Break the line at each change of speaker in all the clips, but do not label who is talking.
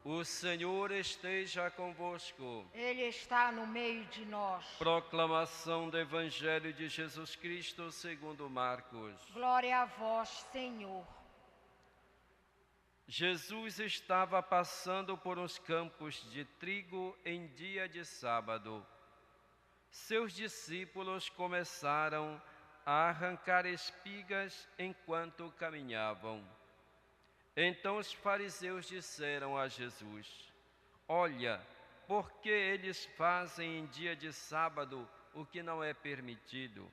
O Senhor esteja convosco.
Ele está no meio de nós.
Proclamação do Evangelho de Jesus Cristo segundo Marcos.
Glória a vós, Senhor.
Jesus estava passando por uns campos de trigo em dia de sábado. Seus discípulos começaram a arrancar espigas enquanto caminhavam. Então os fariseus disseram a Jesus: Olha, por que eles fazem em dia de sábado o que não é permitido?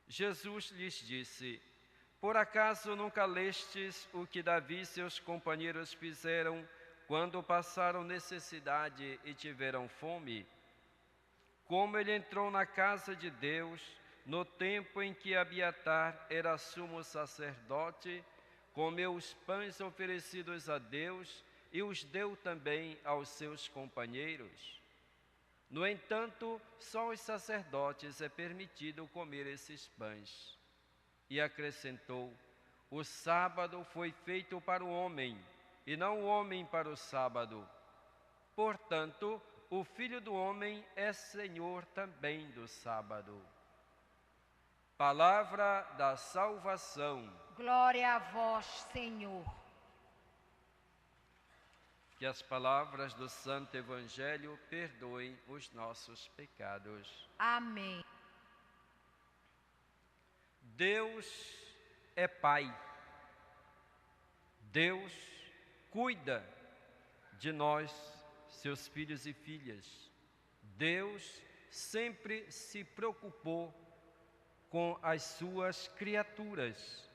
Jesus lhes disse: Por acaso nunca lestes o que Davi e seus companheiros fizeram quando passaram necessidade e tiveram fome? Como ele entrou na casa de Deus no tempo em que Abiatar era sumo sacerdote, comeu os pães oferecidos a Deus e os deu também aos seus companheiros. No entanto, só aos sacerdotes é permitido comer esses pães. E acrescentou: O sábado foi feito para o homem, e não o homem para o sábado. Portanto, o Filho do Homem é Senhor também do sábado. Palavra da salvação.
Glória a vós, Senhor.
Que as palavras do Santo Evangelho perdoem os nossos pecados.
Amém.
Deus é Pai. Deus cuida de nós, seus filhos e filhas. Deus sempre se preocupou com as suas criaturas.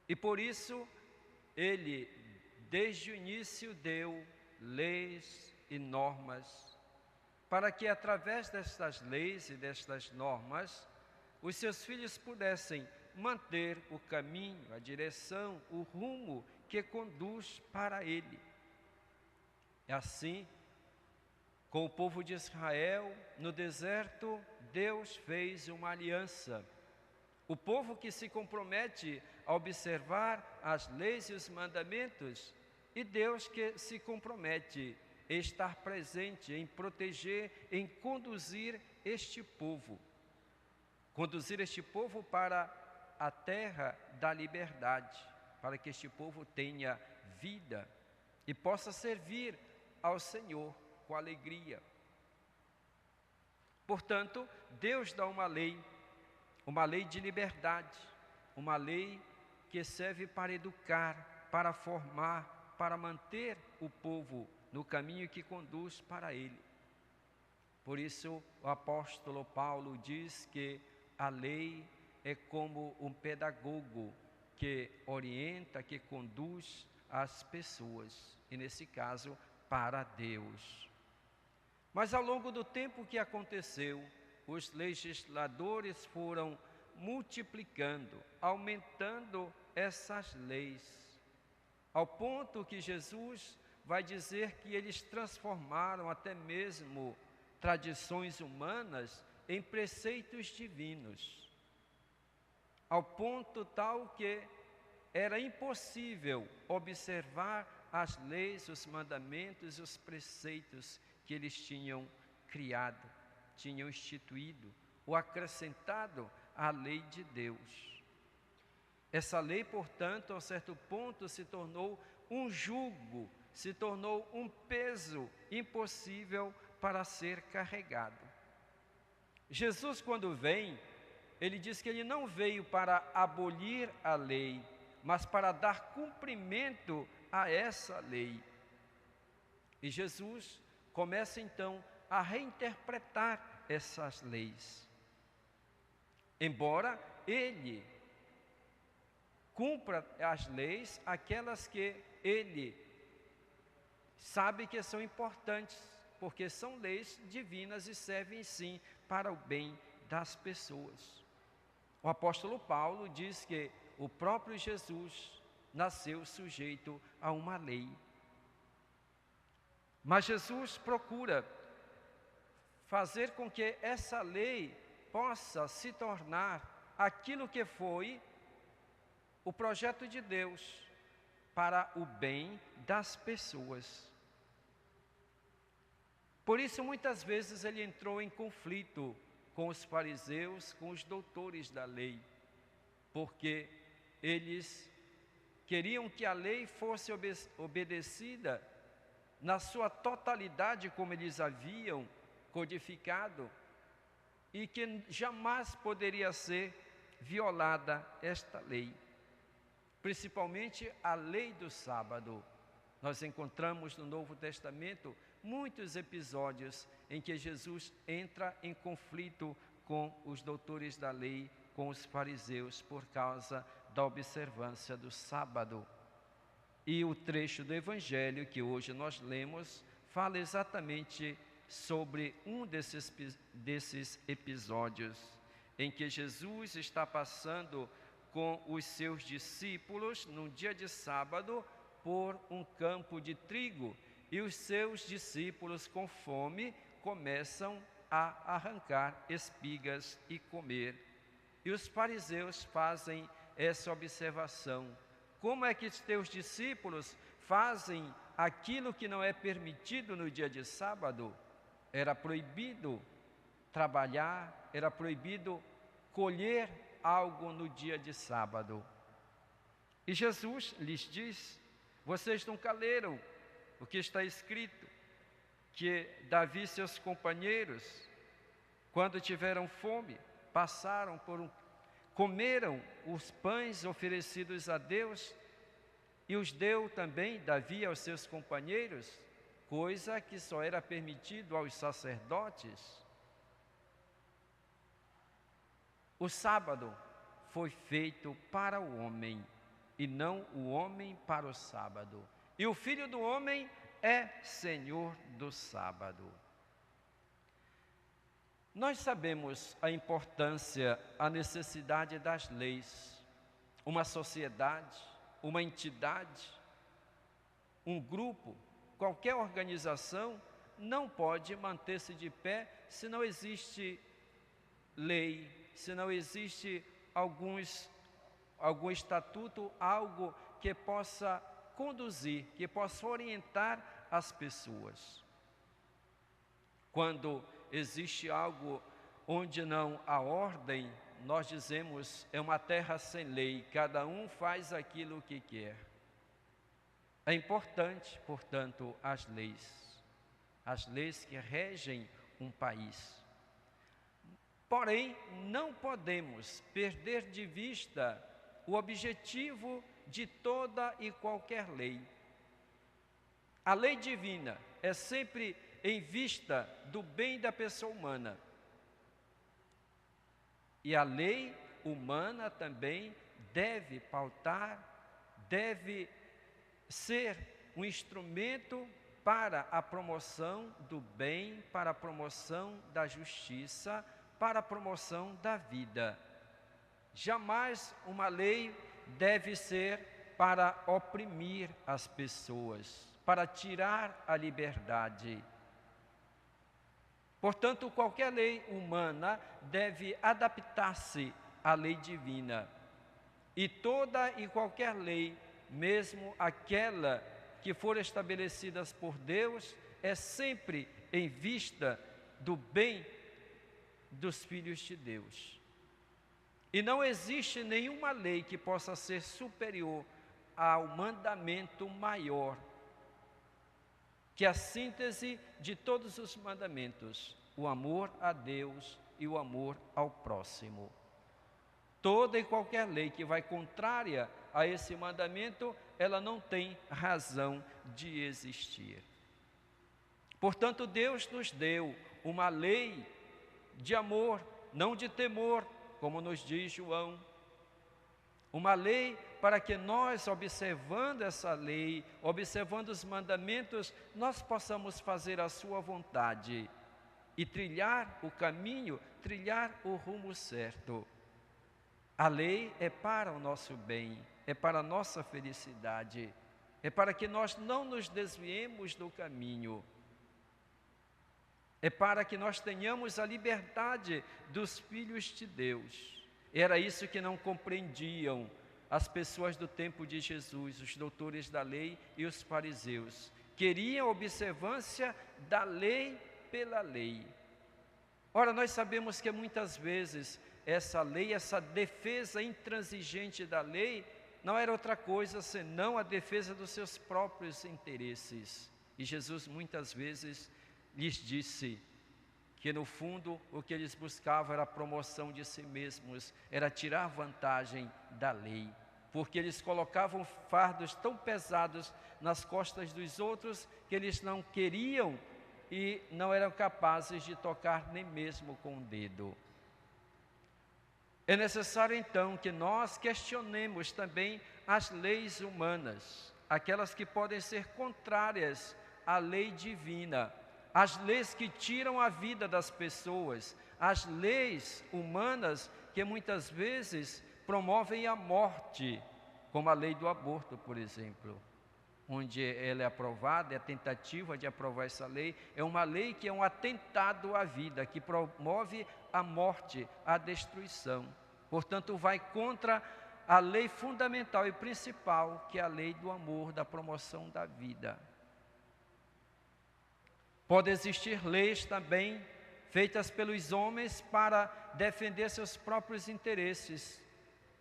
E por isso, Ele, desde o início, deu leis e normas, para que através destas leis e destas normas, os seus filhos pudessem manter o caminho, a direção, o rumo que conduz para Ele. É assim, com o povo de Israel, no deserto, Deus fez uma aliança. O povo que se compromete a observar as leis e os mandamentos, e Deus que se compromete a estar presente, em proteger, em conduzir este povo. Conduzir este povo para a terra da liberdade, para que este povo tenha vida e possa servir ao Senhor com alegria. Portanto, Deus dá uma lei de liberdade, uma lei que serve para educar, para formar, para manter o povo no caminho que conduz para Ele. Por isso, o apóstolo Paulo diz que a lei é como um pedagogo que orienta, que conduz as pessoas, e nesse caso, para Deus. Mas ao longo do tempo que aconteceu, os legisladores foram multiplicando, aumentando essas leis, ao ponto que Jesus vai dizer que eles transformaram até mesmo tradições humanas em preceitos divinos, ao ponto tal que era impossível observar as leis, os mandamentos e os preceitos que eles tinham criado, tinham instituído ou acrescentado à lei de Deus. Essa lei, portanto, a certo ponto se tornou um jugo, se tornou um peso impossível para ser carregado. Jesus, quando vem, ele diz que ele não veio para abolir a lei, mas para dar cumprimento a essa lei. E Jesus começa então a reinterpretar essas leis. Embora ele cumpra as leis, aquelas que ele sabe que são importantes, porque são leis divinas e servem sim para o bem das pessoas. O apóstolo Paulo diz que o próprio Jesus nasceu sujeito a uma lei. Mas Jesus procura fazer com que essa lei possa se tornar aquilo que foi o projeto de Deus para o bem das pessoas. Por isso, muitas vezes, ele entrou em conflito com os fariseus, com os doutores da lei, porque eles queriam que a lei fosse obedecida na sua totalidade, como eles haviam codificado, e que jamais poderia ser violada esta lei, principalmente a lei do sábado. Nós encontramos no Novo Testamento muitos episódios em que Jesus entra em conflito com os doutores da lei, com os fariseus, por causa da observância do sábado. E o trecho do Evangelho que hoje nós lemos fala exatamente sobre um desses episódios, em que Jesus está passando com os seus discípulos, num dia de sábado, por um campo de trigo, e os seus discípulos, com fome, começam a arrancar espigas e comer. E os fariseus fazem essa observação: como é que os teus discípulos fazem aquilo que não é permitido no dia de sábado? Era proibido trabalhar, era proibido colher algo no dia de sábado. E Jesus lhes diz: vocês nunca leram o que está escrito, que Davi e seus companheiros, quando tiveram fome, comeram os pães oferecidos a Deus, e os deu também Davi aos seus companheiros, coisa que só era permitido aos sacerdotes. O sábado foi feito para o homem, e não o homem para o sábado. E o Filho do Homem é Senhor do sábado. Nós sabemos a importância, a necessidade das leis. Uma sociedade, uma entidade, um grupo, qualquer organização não pode manter-se de pé se não existe lei, se não existe algum estatuto, algo que possa conduzir, que possa orientar as pessoas. Quando existe algo onde não há ordem, nós dizemos: é uma terra sem lei, cada um faz aquilo que quer. É importante, portanto, as leis que regem um país. Porém, não podemos perder de vista o objetivo de toda e qualquer lei. A lei divina é sempre em vista do bem da pessoa humana. E a lei humana também deve pautar, deve ser um instrumento para a promoção do bem, para a promoção da justiça, para a promoção da vida. Jamais uma lei deve ser para oprimir as pessoas, para tirar a liberdade. Portanto, qualquer lei humana deve adaptar-se à lei divina. E toda e qualquer lei, mesmo aquela que for estabelecida por Deus, é sempre em vista do bem dos filhos de Deus. E não existe nenhuma lei que possa ser superior ao mandamento maior, que é a síntese de todos os mandamentos: o amor a Deus e o amor ao próximo. Toda e qualquer lei que vai contrária a esse mandamento, ela não tem razão de existir. Portanto, Deus nos deu uma lei de amor, não de temor, como nos diz João. Uma lei para que nós, observando essa lei, observando os mandamentos, nós possamos fazer a sua vontade e trilhar o caminho, trilhar o rumo certo. A lei é para o nosso bem, é para a nossa felicidade, é para que nós não nos desviemos do caminho. É para que nós tenhamos a liberdade dos filhos de Deus. Era isso que não compreendiam as pessoas do tempo de Jesus, os doutores da lei e os fariseus. Queriam observância da lei pela lei. Ora, nós sabemos que muitas vezes essa lei, essa defesa intransigente da lei, não era outra coisa senão a defesa dos seus próprios interesses. E Jesus muitas vezes lhes disse que no fundo o que eles buscavam era a promoção de si mesmos, era tirar vantagem da lei, porque eles colocavam fardos tão pesados nas costas dos outros que eles não queriam e não eram capazes de tocar nem mesmo com o dedo. É necessário então que nós questionemos também as leis humanas, aquelas que podem ser contrárias à lei divina, as leis que tiram a vida das pessoas, as leis humanas que muitas vezes promovem a morte, como a lei do aborto, por exemplo, onde ela é aprovada, é a tentativa de aprovar essa lei, é uma lei que é um atentado à vida, que promove a morte, a destruição. Portanto, vai contra a lei fundamental e principal, que é a lei do amor, da promoção da vida. Pode existir leis também feitas pelos homens para defender seus próprios interesses,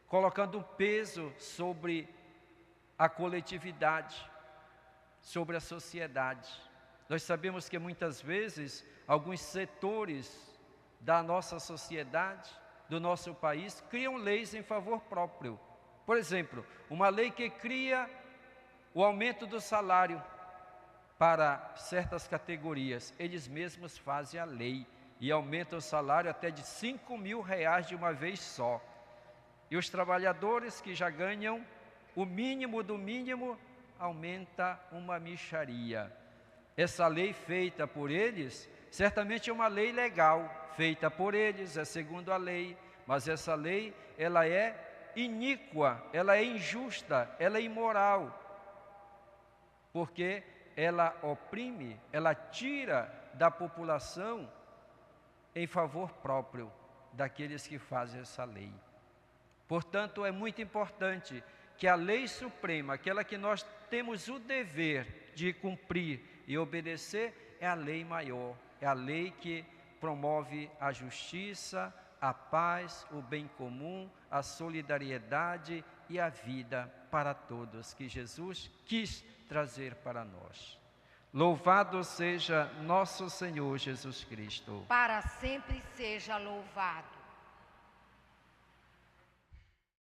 colocando um peso sobre a coletividade, sobre a sociedade. Nós sabemos que muitas vezes alguns setores da nossa sociedade, do nosso país, criam leis em favor próprio. Por exemplo, uma lei que cria o aumento do salário para certas categorias. Eles mesmos fazem a lei e aumentam o salário até de R$5.000 de uma vez só. E os trabalhadores que já ganham o mínimo do mínimo, aumenta uma mixaria. Essa lei feita por eles, certamente é uma lei legal, feita por eles, é segundo a lei, mas essa lei, ela é iníqua, ela é injusta, ela é imoral, porque ela oprime, ela tira da população em favor próprio daqueles que fazem essa lei. Portanto, é muito importante que a lei suprema, aquela que nós temos o dever de cumprir e obedecer, é a lei maior, é a lei que promove a justiça, a paz, o bem comum, a solidariedade e a vida para todos, que Jesus quis trazer para nós. Louvado seja nosso Senhor Jesus Cristo.
Para sempre seja louvado.